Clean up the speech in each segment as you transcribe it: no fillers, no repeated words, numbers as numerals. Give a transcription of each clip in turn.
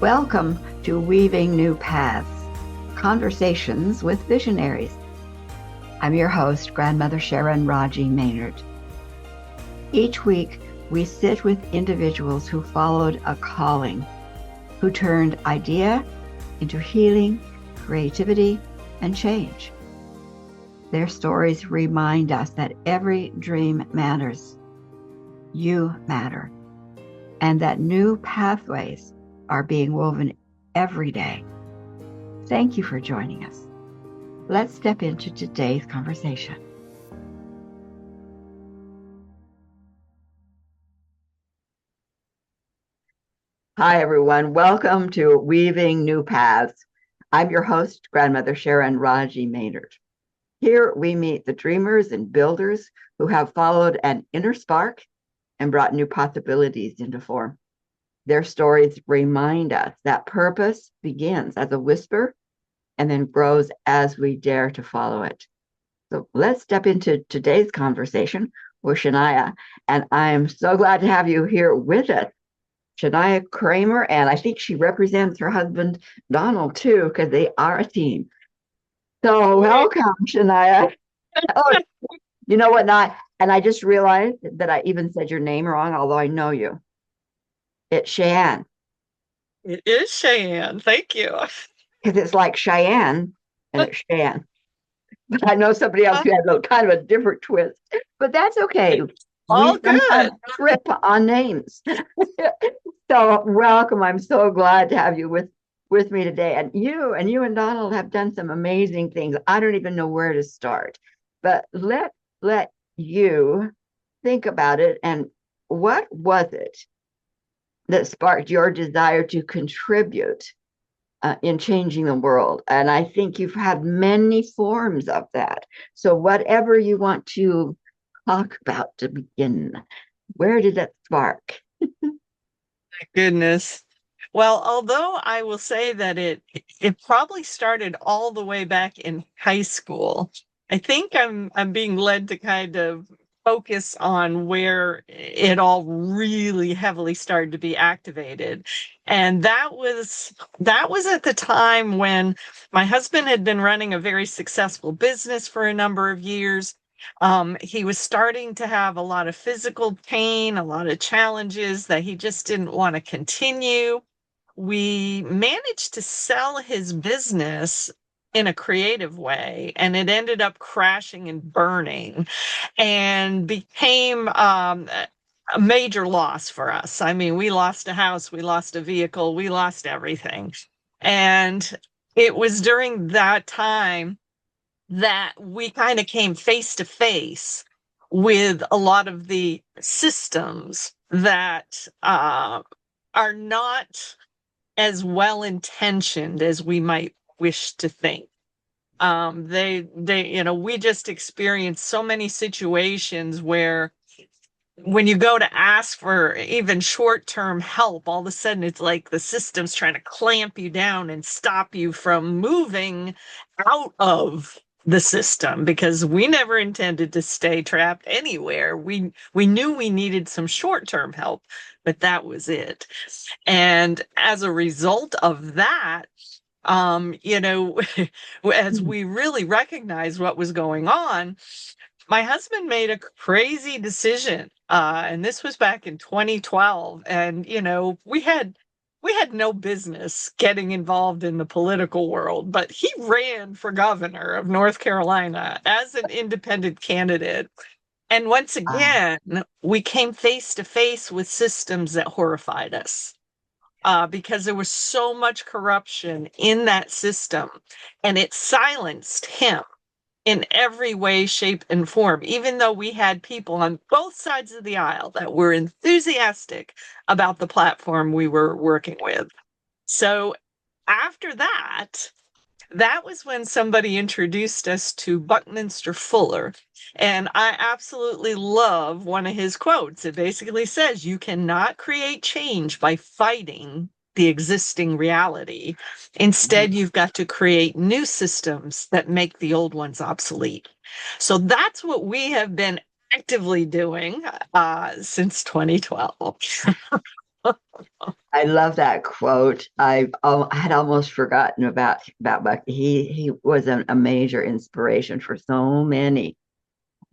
Welcome to Weaving New Paths, Conversations with Visionaries. I'm your host, Grandmother Sharon Raji Maynard. Each week, we sit with individuals who followed a calling, who turned idea into healing, creativity, and change. Their stories remind us that every dream matters. You matter. And that new pathways are being woven every day. Thank you for joining us. Let's step into today's conversation. Hi, everyone. Welcome to Weaving New Paths. I'm your host, Grandmother Sharon Raji Maynard. Here we meet the dreamers and builders who have followed an inner spark and brought new possibilities into form. Their stories remind us that purpose begins as a whisper and then grows as we dare to follow it. So let's step into today's conversation with Sheyenne. And I am so glad to have you here with us, Sheyenne Kramer. And I think she represents her husband, Donald, too, because they are a team. So welcome, Sheyenne. Oh, you know what? And I just realized that I even said your name wrong, although I know you. It's Sheyenne. It is Cheyenne. Thank you. Because it's like Cheyenne and it's Cheyenne. But I know somebody else who had a kind of a different twist. But that's okay. All We sometimes good. trip on names. So welcome. I'm so glad to have you with me today. And you and Donald have done some amazing things. I don't even know where to start. But let you think about it. And what was it that sparked your desire to contribute in changing the world? And I think you've had many forms of that. So whatever you want to talk about to begin, where did that spark? My goodness. Well, although I will say that it probably started all the way back in high school. I think I'm being led to kind of focus on where it all really heavily started to be activated. And that was at the time when my husband had been running a very successful business for a number of years. He was starting to have a lot of physical pain, a lot of challenges that he just didn't want to continue. We managed to sell his business in a creative way, and it ended up crashing and burning and became a major loss for us. I mean, we lost a house, we lost a vehicle, we lost everything. And it was during that time that we kind of came face to face with a lot of the systems that are not as well intentioned as we might wish to think. We just experienced so many situations where when you go to ask for even short-term help, all of a sudden it's like the system's trying to clamp you down and stop you from moving out of the system, because we never intended to stay trapped anywhere. We knew we needed some short-term help, but that was it. And as a result of that, as we really recognized what was going on, my husband made a crazy decision. And this was back in 2012. And, we had no business getting involved in the political world, but he ran for governor of North Carolina as an independent candidate. And once again, we came face to face with systems that horrified us. Because there was so much corruption in that system, and it silenced him in every way, shape, and form, even though we had people on both sides of the aisle that were enthusiastic about the platform we were working with. So after that, that was when somebody introduced us to Buckminster Fuller. And I absolutely love one of his quotes. It basically says, "You cannot create change by fighting the existing reality. Instead, you've got to create new systems that make the old ones obsolete." So that's what we have been actively doing since 2012. I love that quote. I had almost forgotten about Buck. He was a major inspiration for so many.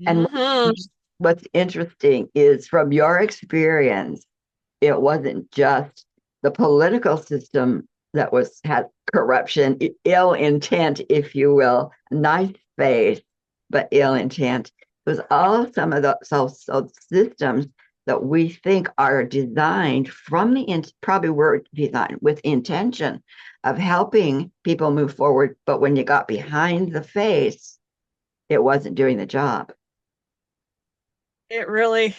And Hmm. what's interesting is from your experience, it wasn't just the political system that was had corruption, ill intent, if you will, nice face, but ill intent. It was all some of the systems that we think are designed from probably were designed with intention of helping people move forward, but when you got behind the face, it wasn't doing the job. It really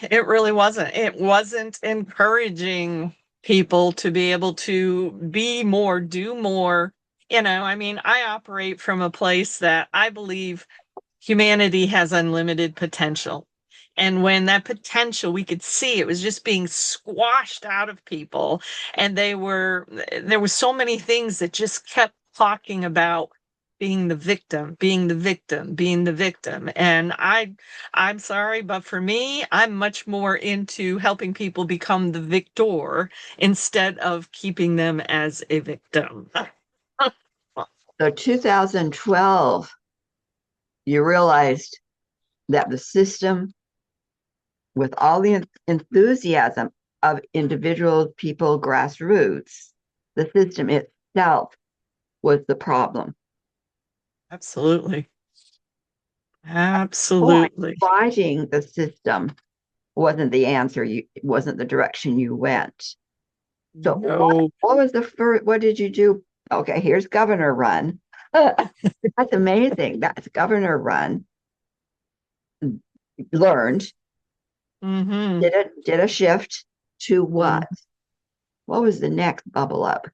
wasn't. It wasn't encouraging people to be able to be more, do more. I mean, I operate from a place that I believe humanity has unlimited potential. And when that potential, we could see it was just being squashed out of people. And there were so many things that just kept talking about being the victim, being the victim, being the victim. And I'm sorry, but for me, I'm much more into helping people become the victor instead of keeping them as a victim. So 2012, you realized that the system, with all the enthusiasm of individual people, grassroots, the system itself was the problem. Absolutely. Point. Absolutely. Fighting the system wasn't the answer. It wasn't the direction you went. So No. what was the first? What did you do? Okay, here's governor run. That's amazing. That's governor run. Learned, Hmm. did a shift to Mm. what? What was the next bubble up?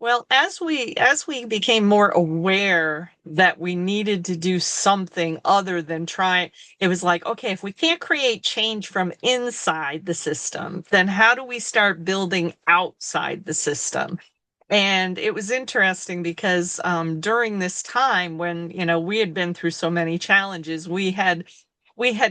Well, as we became more aware that we needed to do something other than try, it was like, okay, if we can't create change from inside the system, then how do we start building outside the system? And it was interesting because during this time when, we had been through so many challenges, we had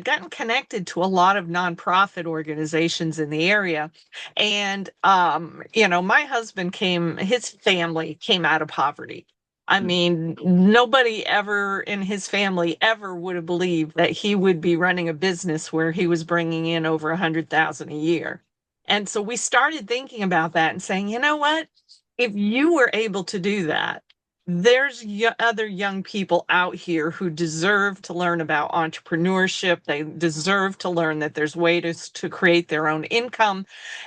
gotten connected to a lot of nonprofit organizations in the area. And my husband his family came out of poverty. I mean, nobody ever in his family ever would have believed that he would be running a business where he was bringing in over 100,000 a year. And so we started thinking about that and saying, you know what? If you were able to do that, there's other young people out here who deserve to learn about entrepreneurship. They deserve to learn that there's ways to create their own income.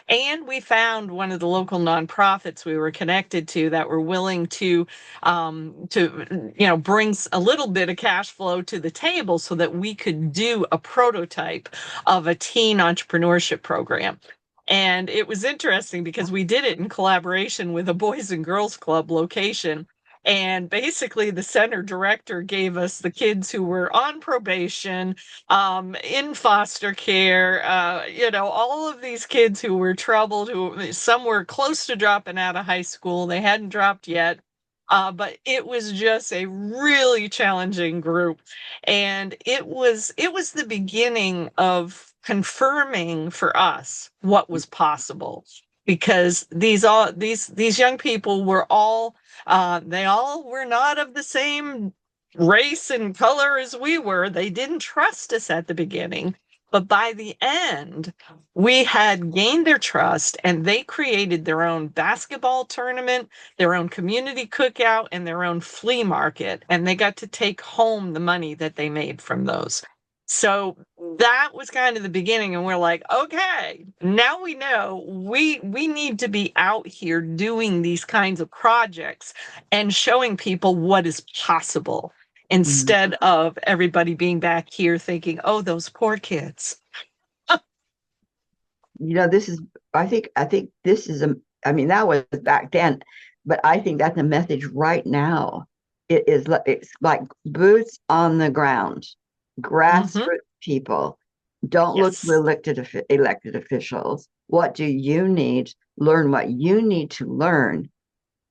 And we found one of the local nonprofits we were connected to that were willing to bring a little bit of cash flow to the table so that we could do a prototype of a teen entrepreneurship program. And it was interesting because we did it in collaboration with a Boys and Girls Club location. And basically, the center director gave us the kids who were on probation, in foster care, all of these kids who were troubled, who some were close to dropping out of high school. They hadn't dropped yet. But it was just a really challenging group. And it was the beginning of confirming for us what was possible because these young people were all they all were not of the same race and color as we were. They didn't trust us at the beginning. But by the end, we had gained their trust and they created their own basketball tournament, their own community cookout, and their own flea market. And they got to take home the money that they made from those. So that was kind of the beginning. And we're like, okay, now we know we need to be out here doing these kinds of projects and showing people what is possible Mhm. instead of everybody being back here thinking, oh, those poor kids. This is, I think this is I mean, that was back then, but I think that's a message right now. It's like boots on the ground, Hmm. grassroots people. Don't look to Yes. elected officials. What do you need? Learn what you need to learn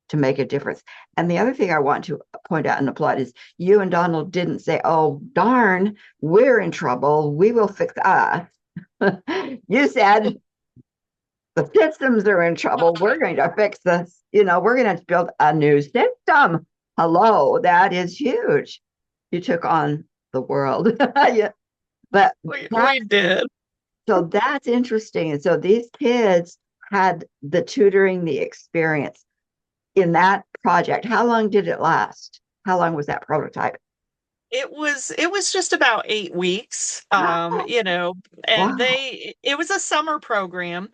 to make a difference. And the other thing I want to point out and applaud is you and Donald didn't say, oh, darn, we're in trouble. We will fix us. You said, The systems are in trouble. We're going to fix this. We're going to build a new system. Hello, that is huge. You took on the world. Yeah. But We did. so that's interesting. And so these kids had the tutoring, the experience in that project. How long did it last? How long was that prototype? It was just about 8 weeks, Oh, and wow. it was a summer program,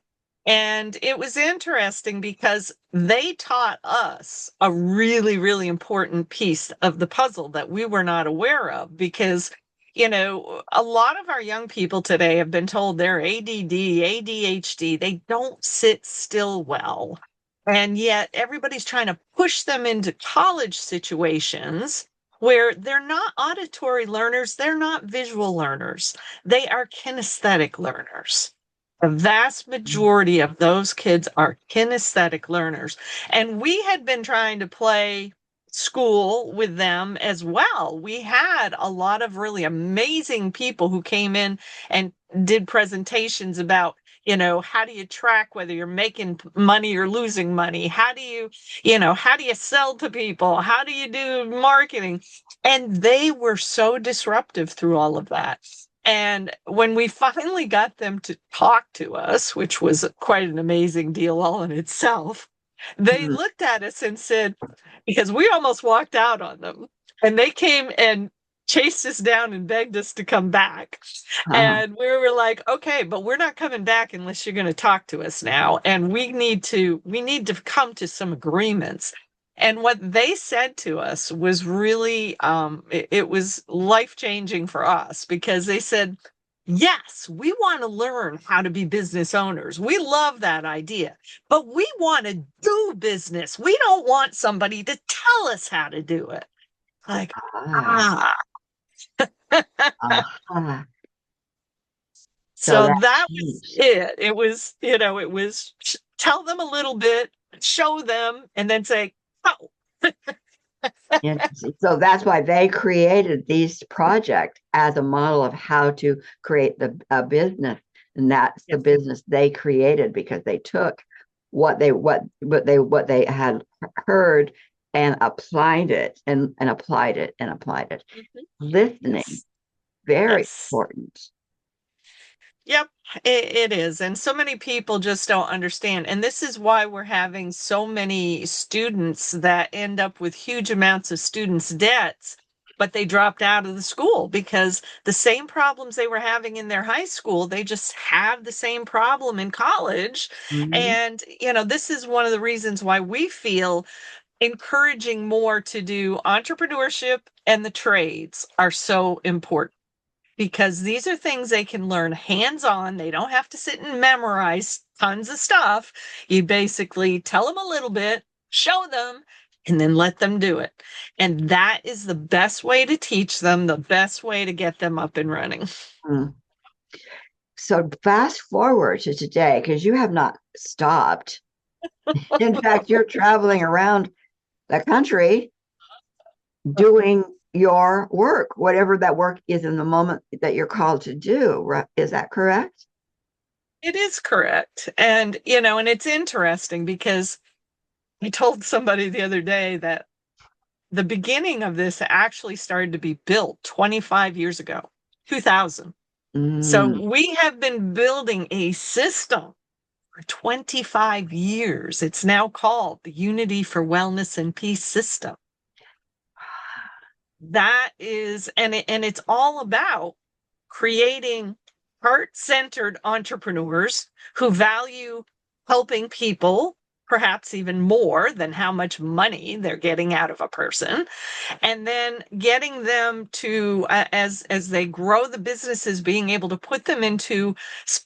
and it was interesting because they taught us a really, really important piece of the puzzle that we were not aware of because, a lot of our young people today have been told they're ADD, ADHD, they don't sit still well. And yet everybody's trying to push them into college situations where they're not auditory learners, they're not visual learners, they are kinesthetic learners. The vast majority of those kids are kinesthetic learners. And we had been trying to play school with them as well. We had a lot of really amazing people who came in and did presentations about, how do you track whether you're making money or losing money? How do you sell to people? How do you do marketing? And they were so disruptive through all of that. And when we finally got them to talk to us, which was quite an amazing deal all in itself, they Mm, looked at us and said, because we almost walked out on them, and they came and chased us down and begged us to come back. uh-huh. And we were like, okay, but we're not coming back unless you're going to talk to us now. And we need to come to some agreements. And what they said to us was really, it was life changing for us because they said, yes, we want to learn how to be business owners. We love that idea, but we want to do business. We don't want somebody to tell us how to do it. Like, Ah, ah. uh-huh. So So that that was changed. it. It was tell them a little bit, show them, and then say, oh, Interesting. So that's why they created these projects as a model of how to create a business, and that's the yes. business they created because they took what they had heard and applied it and applied it and applied it. Mhm. Listening, Yes. very Yes. important. Yep, it is. And so many people just don't understand. And this is why we're having so many students that end up with huge amounts of students' debts, but they dropped out of the school because the same problems they were having in their high school, they just have the same problem in college. Mhm. And, this is one of the reasons why we feel encouraging more to do entrepreneurship and the trades are so important because these are things they can learn hands on. They don't have to sit and memorize tons of stuff. You basically tell them a little bit, show them, and then let them do it. And that is the best way to teach them, the best way to get them up and running. Mm. So fast forward to today, because you have not stopped. In fact, you're traveling around the country doing your work, whatever that work is in the moment that you're called to do. Right? Is that correct? It is correct. And it's interesting because I told somebody the other day that the beginning of this actually started to be built 25 years ago, 2000. So Mm, we have been building a system for 25 years. It's now called the Unity for Wellness and Peace System. That is, and it's all about creating heart-centered entrepreneurs who value helping people, perhaps even more than how much money they're getting out of a person, and then getting them to as they grow the businesses, being able to put them into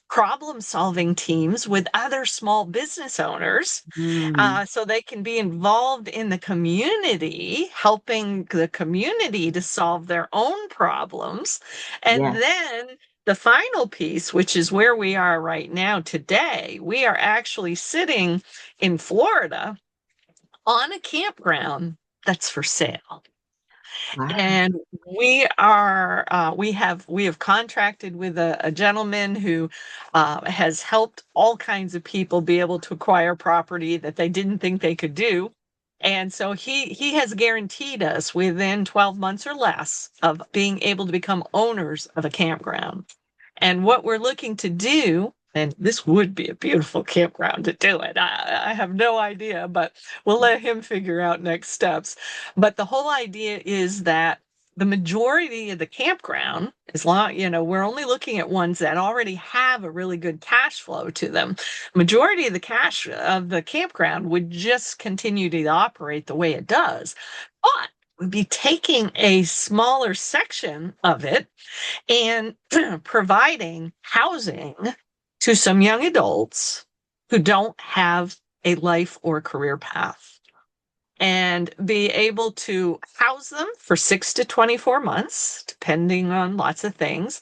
problem solving teams with other small business owners, mm, so they can be involved in the community, helping the community to solve their own problems. And yes. then the final piece, which is where we are right now today, we are actually sitting in Florida on a campground that's for sale. Wow. And we have contracted with a gentleman who has helped all kinds of people be able to acquire property that they didn't think they could do. And so he has guaranteed us within 12 months or less of being able to become owners of a campground. And what we're looking to do, and this would be a beautiful campground to do it. I have no idea, but we'll let him figure out next steps. But the whole idea is that the majority of the campground, as long, we're only looking at ones that already have a really good cash flow to them. Majority of the cash of the campground would just continue to operate the way it does. But we'd be taking a smaller section of it and providing housing to some young adults who don't have a life or career path and be able to house them for 6 to 24 months, depending on lots of things,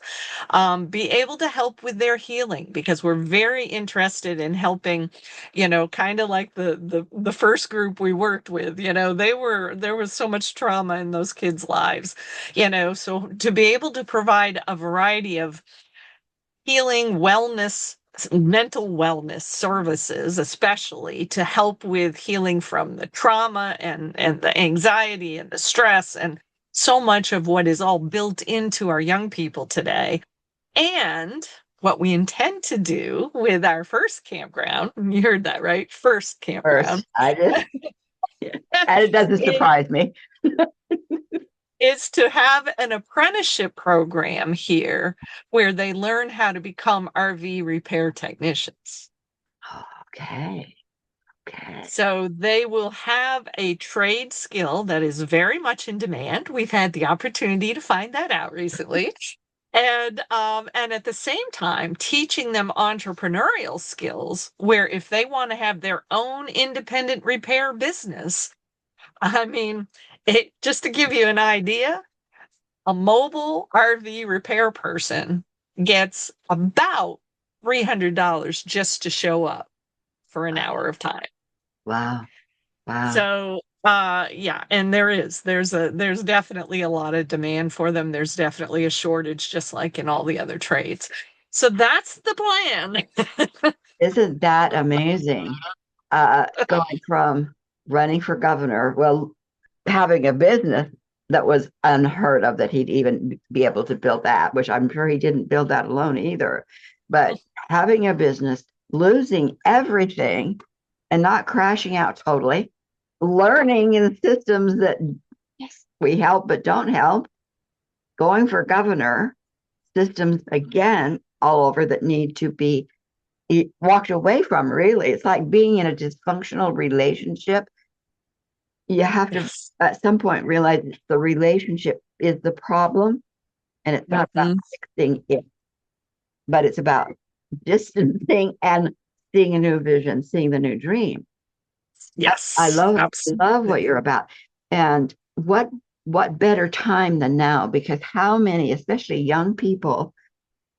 be able to help with their healing because we're very interested in helping, kind of like the first group we worked with, there was so much trauma in those kids' lives, so to be able to provide a variety of healing, wellness, mental wellness services, especially to help with healing from the trauma and the anxiety and the stress and so much of what is all built into our young people today. And what we intend to do with our first campground, you heard that right? First campground. First, I just, and it doesn't surprise me. Is to have an apprenticeship program here where they learn how to become RV repair technicians. Okay. Okay. So they will have a trade skill that is very much in demand. We've had the opportunity to find that out recently. And at the same time teaching them entrepreneurial skills where if they want to have their own independent repair business, I mean, just to give you an idea, a mobile RV repair person gets about $300 just to show up for an hour of time. Wow. Wow. So, yeah, and there's definitely a lot of demand for them. There's definitely a shortage, just like in all the other trades. So that's the plan. Isn't that amazing? Going from running for governor, well, having a business that was unheard of that he'd even be able to build that, which I'm sure he didn't build that alone either. But having a business, losing everything and not crashing out totally, learning in systems that we help but don't help, going for governor, systems again all over that need to be walked away from, really. It's like being in a dysfunctional relationship. You have to, Yes. at some point, realize the relationship is the problem and it's not about Mhm. fixing it, but it's about distancing and seeing a new vision, seeing the new dream. I Yes, love what absolutely. you're about. And what better time than now? Because how many, especially young people,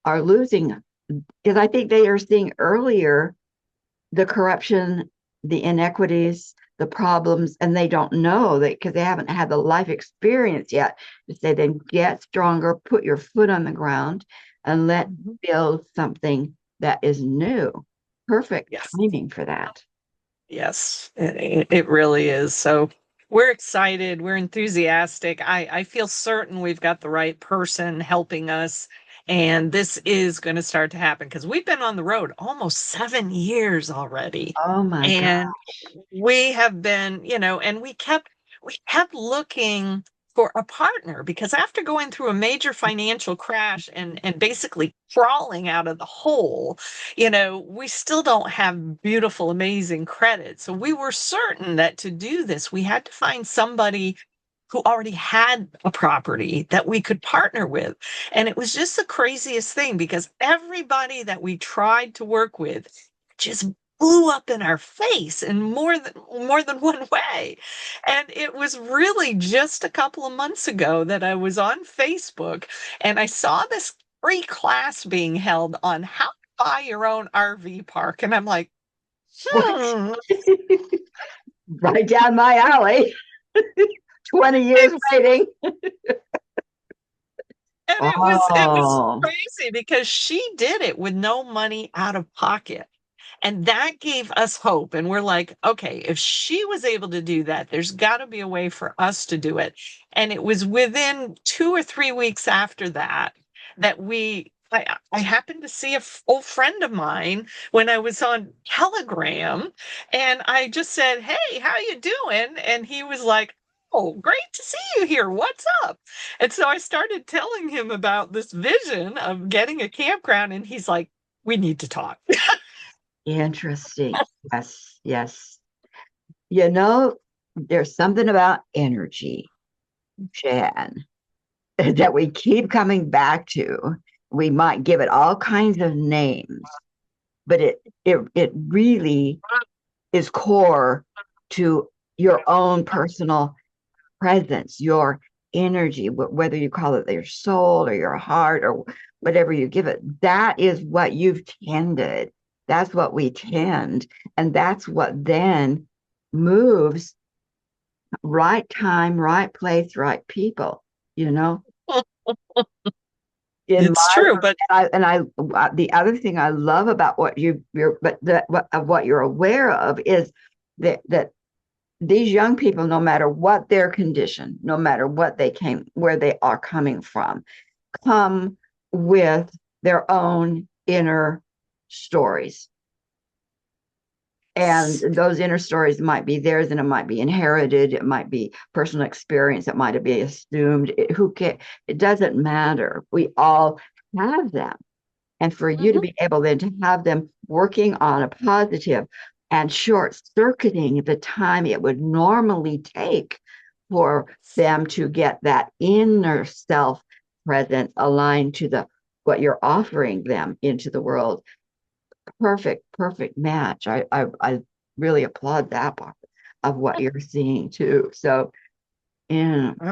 are losing because I think they are seeing earlier the corruption, the inequities, the problems, and they don't know that because they haven't had the life experience yet to say, then get stronger, put your foot on the ground, and let Mhm. build something that is new. Perfect Yes. timing for that. Yes, it really is. So we're excited. We're enthusiastic. I feel certain we've got the right person helping us. And this is going to start to happen because we've been on the road almost 7 years already. Oh my God. And we have been, and we kept looking for a partner because after going through a major financial crash and basically crawling out of the hole, we still don't have beautiful, amazing credit. So we were certain that to do this, we had to find somebody who already had a property that we could partner with. And it was just the craziest thing because everybody that we tried to work with just blew up in our face in more than one way. And it was really just a couple of months ago that I was on Facebook and I saw this free class being held on how to buy your own RV park. And I'm like, What? hmm, Right down my alley. 20 years And waiting. it was Oh, crazy because she did it with no money out of pocket. And that gave us hope. And we're like, okay, if she was able to do that, there's got to be a way for us to do it. And it was within 2 or 3 weeks after that that I happened to see a old friend of mine when I was on Telegram, and I just said, "Hey, how you doing?" And he was like, "Oh, great to see you here. What's up?" And so I started telling him about this vision of getting a campground, and he's like, "We need to talk." interesting. Yes, yes. You know, there's something about energy, Jan, that we keep coming back to. We might give it all kinds of names, but it really is core to your own personal presence, your energy, whether you call it your soul or your heart or whatever you give it. That is what you've tended. That's what we tend. And that's what then moves right time, right place, right people, you know? In It's my true, but the other thing I love about what you're but what you're aware of is that these young people, no matter what their condition, no matter what they came, where they are coming from, come with their own inner stories. And those inner stories might be theirs, and it might be inherited, it might be personal experience, it might be assumed. It doesn't matter. We all have them. And for you to Mhm. be able then to have them working on a positive and short circuiting the time it would normally take for them to get that inner self presence aligned to the what you're offering them into the world. Perfect match. I really applaud that part of what you're seeing too. So yeah, yeah.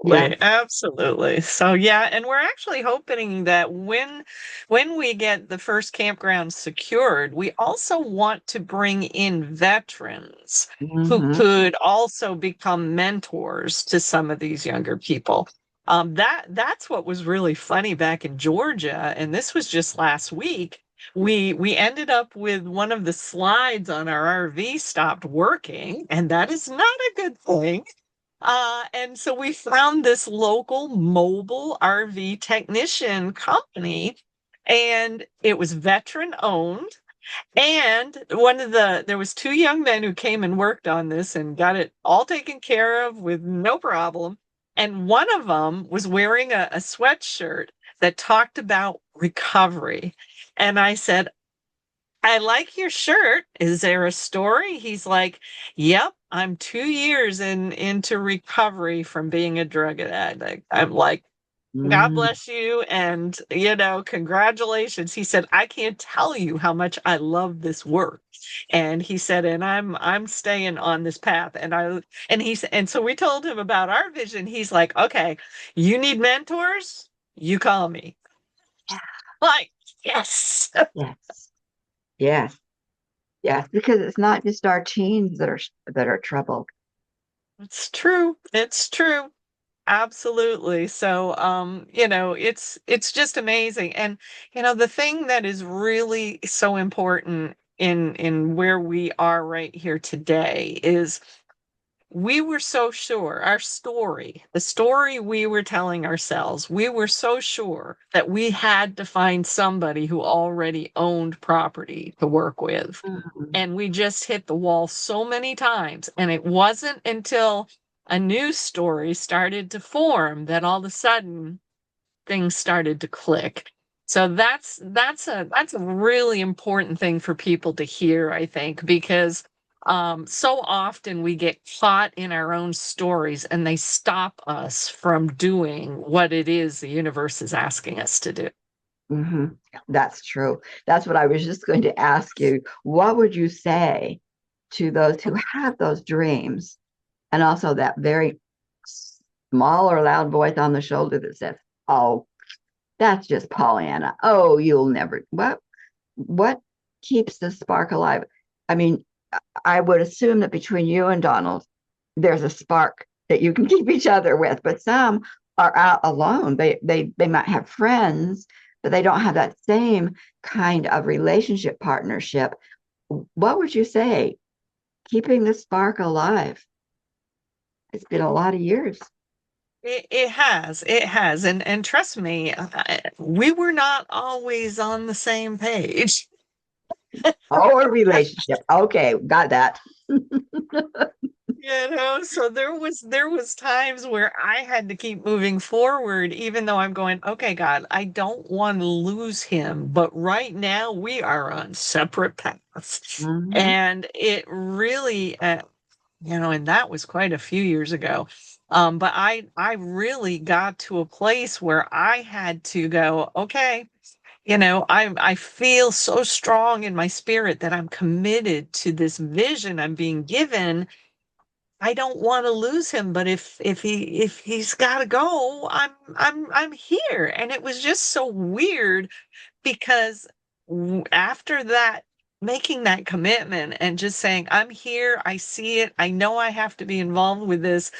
Absolutely, absolutely. So yeah, and we're actually hoping that when we get the first campground secured, we also want to bring in veterans who Mm-hmm. could also become mentors to some of these younger people. That's what was really funny back in Georgia, and this was just last week. We ended up with one of the slides on our RV stopped working, and that is not a good thing. And so we found this local mobile RV technician company, and it was veteran owned. And there was two young men who came and worked on this and got it all taken care of with no problem. And one of them was wearing a sweatshirt that talked about recovery. And I said, I like your shirt. Is there a story? He's like, Yep, I'm 2 years into recovery from being a drug addict. I'm like, God Mm-hmm. bless you, and congratulations. He said, I can't tell you how much I love this work. And he said, and I'm staying on this path. And so we told him about our vision. He's like, okay, you need mentors, you call me. Like, yes. Yes. Yes. Yes, because it's not just our teens that are troubled. It's true. It's true. Absolutely. So, it's just amazing. And, the thing that is really so important in where we are right here today is we were so sure the story we were telling ourselves, we were so sure that we had to find somebody who already owned property to work with. Mhm. And we just hit the wall so many times. And it wasn't until a news story started to form that all of a sudden things started to click. So that's a really important thing for people to hear, I think, because so often we get caught in our own stories and they stop us from doing what it is the universe is asking us to do. Mhm. That's true. That's what I was just going to ask you. What would you say to those who have those dreams and also that very small or loud voice on the shoulder that says, "Oh, that's just Pollyanna. Oh, you'll never." What keeps the spark alive? I mean, I would assume that between you and Donald, there's a spark that you can keep each other with, but some are out alone. They might have friends, but they don't have that same kind of relationship partnership. What would you say? Keeping the spark alive. It's been a lot of years. It has, and trust me, we were not always on the same page. Oh, a relationship. Okay, got that. So there was times where I had to keep moving forward, even though I'm going, okay, God, I don't want to lose him, but right now we are on separate paths. Mhm. And it really, and that was quite a few years ago. But I really got to a place where I had to go, okay, I feel so strong in my spirit that I'm committed to this vision I'm being given. I don't want to lose him, but if he's got to go, I'm here. And it was just so weird because after that, making that commitment and just saying, I'm here, I see it, I know I have to be involved with this.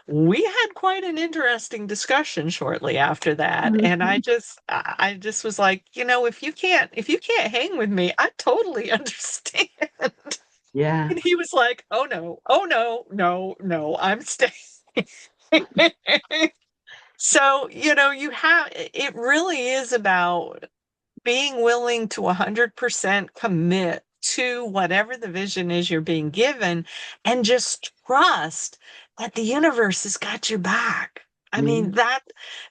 We had quite an interesting discussion shortly after that. And Mhm. I just was like, if you can't hang with me, I totally understand. Yeah. And he was like, oh no, oh no, no, no, I'm staying. So, it really is about being willing to 100% commit to whatever the vision is you're being given and just trust that the universe has got your back. I mean, Mhm.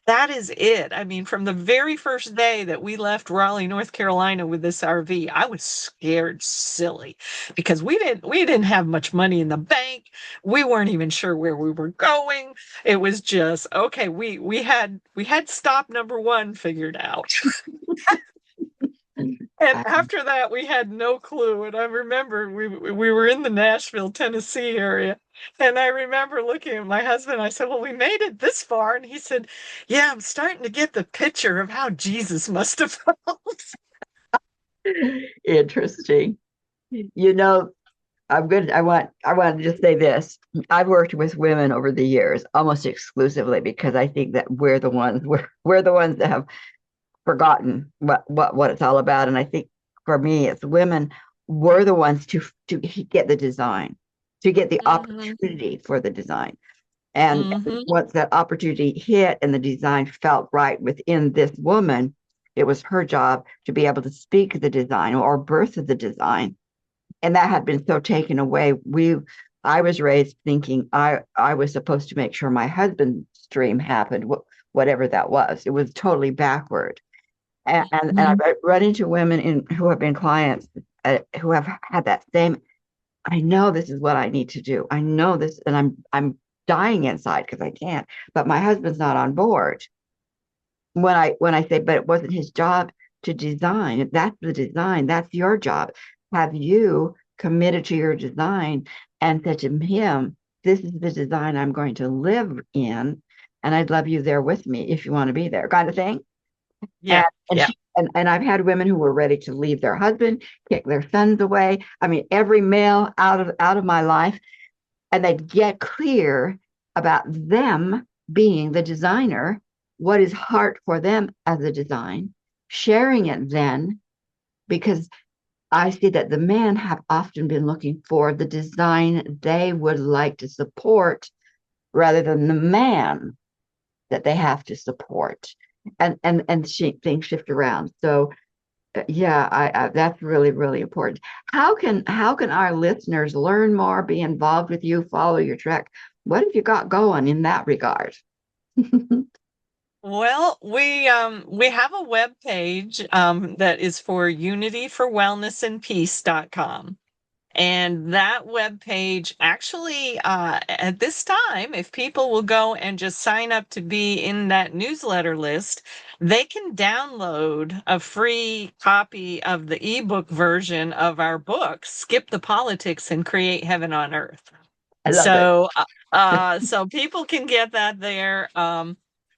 that is it. I mean, from the very first day that we left Raleigh, North Carolina with this RV, I was scared silly because we didn't have much money in the bank. We weren't even sure where we were going. It was just, okay, we had stop number 1 figured out. And Um, after that, we had no clue. And I remember we were in the Nashville, Tennessee area. And I remember looking at my husband. I said, well, we made it this far. And he said, yeah, I'm starting to get the picture of how Jesus must have felt. Interesting. You know, I want to just say this. I've worked with women over the years, almost exclusively, because I think that we're the ones that have forgotten what it's all about. And I think for me, it's women were the ones to get the design, to get the Hmm. opportunity for the design. And Hmm. once that opportunity hit and the design felt right within this woman, it was her job to be able to speak the design or birth the design. And that had been so taken away. I was raised thinking I was supposed to make sure my husband's dream happened, whatever that was. It was totally backward. And Hmm. I've run into women who have been clients who have had that same. I know this is what I need to do. I know this, and I'm dying inside because I can't. But my husband's not on board. When I say, but it wasn't his job to design. That's the design. That's your job. Have you committed to your design and said to him, "This is the design I'm going to live in, and I'd love you there with me if you want to be there," kind of thing. And Yeah. and Yeah. she and I've had women who were ready to leave their husband, kick their sons away. I mean, every male out of my life, and they'd get clear about them being the designer, what is heart for them as a design, sharing it then, because I see that the men have often been looking for the design they would like to support rather than the man that they have to support. And things shift around. So yeah, I that's really, really important. How can our listeners learn more, be involved with you, follow your track? What have you got going in that regard? Well, we have a web page that is for unityforwellnessandpeace.com. And that web page actually, at this time, if people will go and just sign up to be in that newsletter list, they can download a free copy of the ebook version of our book, Skip the Politics and Create Heaven on Earth. I love it. So people can get that there.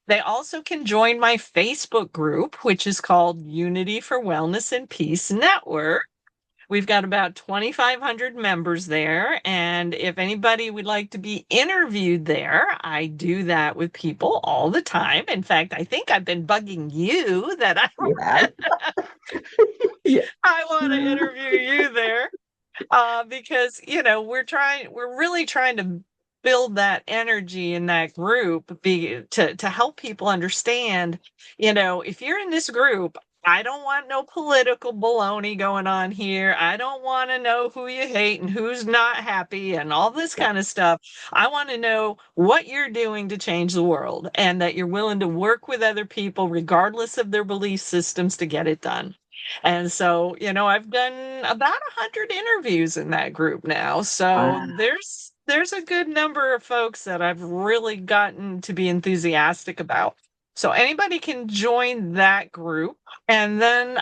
They also can join my Facebook group, which is called Unity for Wellness and Peace Network. We've got about 2,500 members there. And if anybody would like to be interviewed there, I do that with people all the time. In fact, I think I've been bugging you that Yeah. Yeah. I want to interview you there. Because we're really trying to build that energy in that group to help people understand, if you're in this group, I don't want no political baloney going on here. I don't want to know who you hate and who's not happy and all this kind of stuff. I want to know what you're doing to change the world and that you're willing to work with other people regardless of their belief systems to get it done. And so, I've done about 100 interviews in that group now. So Wow. there's a good number of folks that I've really gotten to be enthusiastic about. So anybody can join that group. And then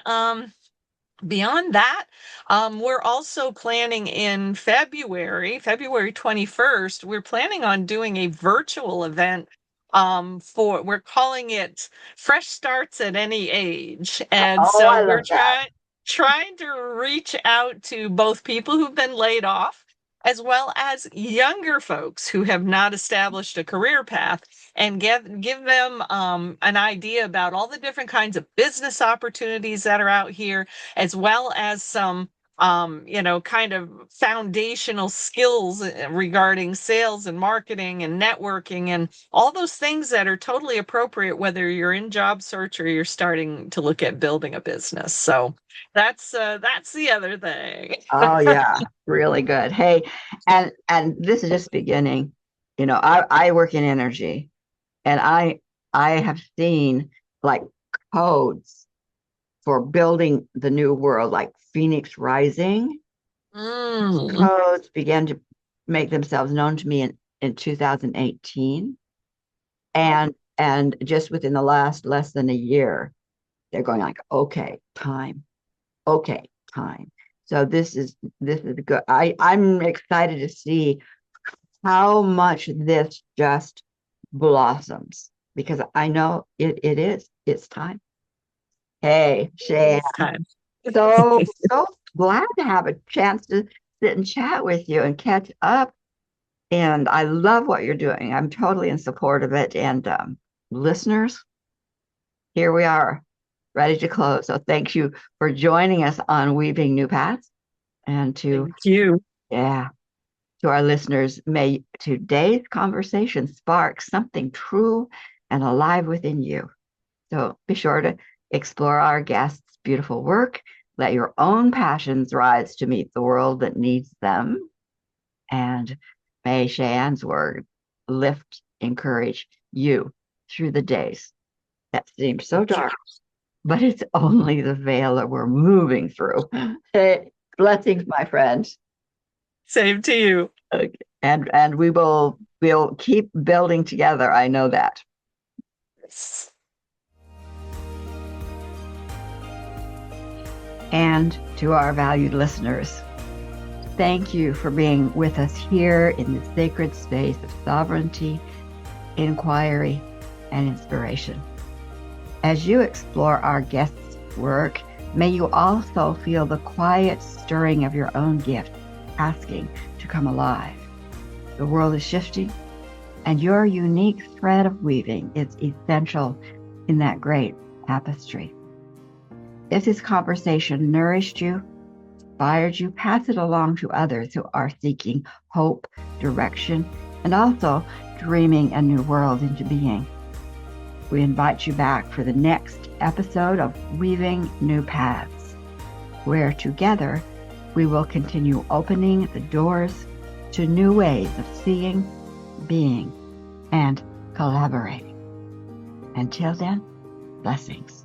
beyond that, we're also planning in February 21st, we're planning on doing a virtual event we're calling it Fresh Starts at Any Age. And Oh, so I we're love that. trying to reach out to both people who've been laid off as well as younger folks who have not established a career path and give them an idea about all the different kinds of business opportunities that are out here, as well as some kind of foundational skills regarding sales and marketing and networking and all those things that are totally appropriate, whether you're in job search or you're starting to look at building a business. So that's the other thing. Oh yeah, really good. Hey, and this is just beginning. I work in energy, and I have seen like codes for building the new world, like Phoenix Rising. Mm. Codes began to make themselves known to me in 2018. And just within the last less than a year, they're going like, okay, time. Okay, time. So this is good. I'm excited to see how much this just blossoms because I know it's time. Hey, Shay, It's time. so glad to have a chance to sit and chat with you and catch up. And I love what you're doing. I'm totally in support of it. And listeners, here we are, ready to close. So thank you for joining us on Weaving New Paths. And Thank you. yeah, to our listeners, may today's conversation spark something true and alive within you. So be sure to explore our guests' beautiful work. Let your own passions rise to meet the world that needs them. And may Cheyenne's word lift, encourage you through the days that seem so dark, but it's only the veil that we're moving through. Hey, blessings, my friend. Same to you. Okay. And we'll keep building together. I know that. And to our valued listeners, thank you for being with us here in the sacred space of sovereignty, inquiry, and inspiration. As you explore our guests' work, may you also feel the quiet stirring of your own gift, asking to come alive. The world is shifting, and your unique thread of weaving is essential in that great tapestry. If this conversation nourished you, inspired you, pass it along to others who are seeking hope, direction, and also dreaming a new world into being. We invite you back for the next episode of Weaving New Paths, where together we will continue opening the doors to new ways of seeing, being, and collaborating. Until then, blessings.